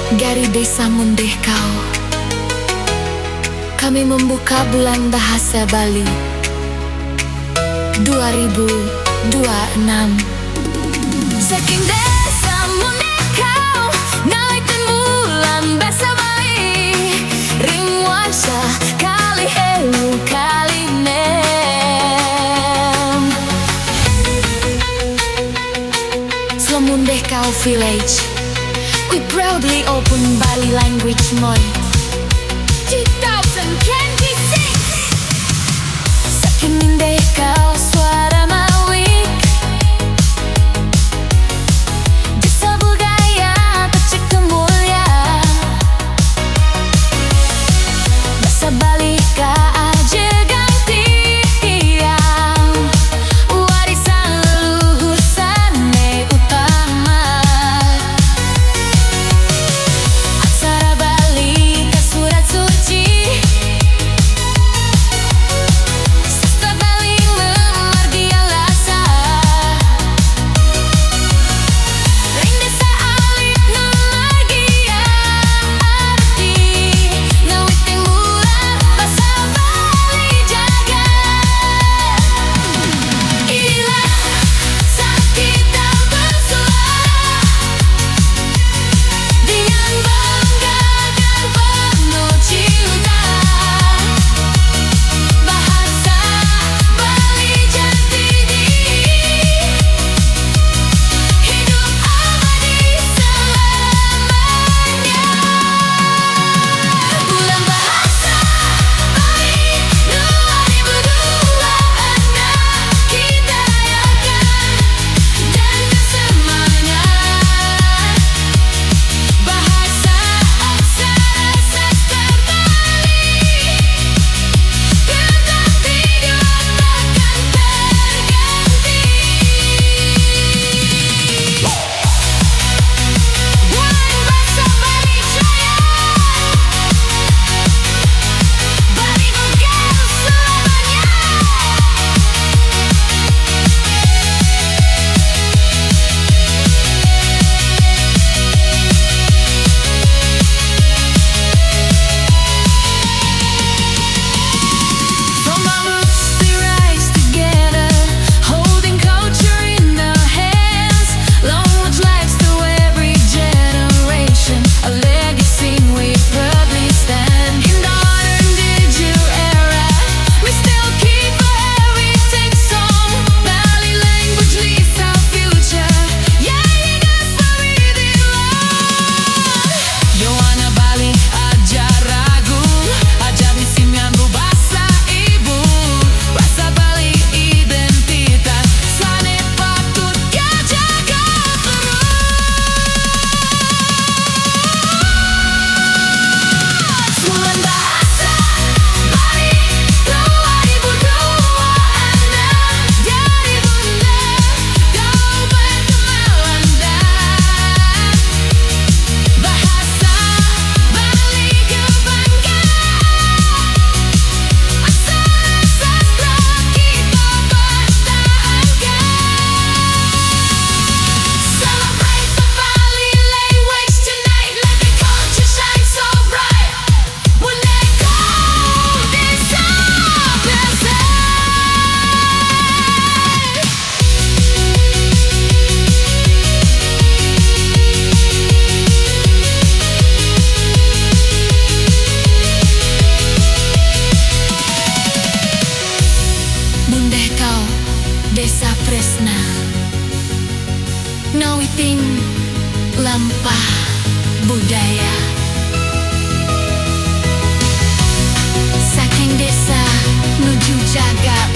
Dari Desa Mundehkau, kami membuka bulan bahasa Bali 2026. Saking Desa Mundehkau, ngalitin bulan bahasa Bali, ring wansa kali heru kali nem. Slow Mundehkau Village, we proudly open Bali Language Month 2026. Saking Mundehkau suara mawik, desa budaya tercipta mulia, bahasa Bali kaajegang tiang, warisan leluhur sane utama. Aksara Bali ka surat suci, sastra Bali memargia lasa, ring desa alit memargia arti, ngawiting bulan bahasa Bali jaga. Inilah saat kita bersuara dengan bangga dan penuh cinta, bahasa Bali jati diri, hidup abadi selamanya. Bulan bahasa Bali 2026 kita rayakan dengan semangat. Bahasa aksara sastra Bali, bintang tidur takkan terganti. Bulan bahasa Bali jaya, Bali megah selamanya. From our roots we rise together, holding culture in our hands. Long lives to every generation, a legacy we proudly stand. In the modern digital era, we still keep our heritage song. Bali language leads our future. Yayakan Sawidillah. Yohana Bali ajar ragu, ajar misinya bahasa ibu, bahasa Bali identitas, sane patut ya jaga terus. Bulan bahasa Bali 2026, dari bunda Kabupaten Melanda, bahasa Bali kebanggaan, aksara sastra kita pertahankan. Celebrate the Bali language tonight, let the culture shine so bright. Mundehkau desa bahasa. Mundehkau desa Presna, ngawiting lampah budaya. Saking desa nuju jagat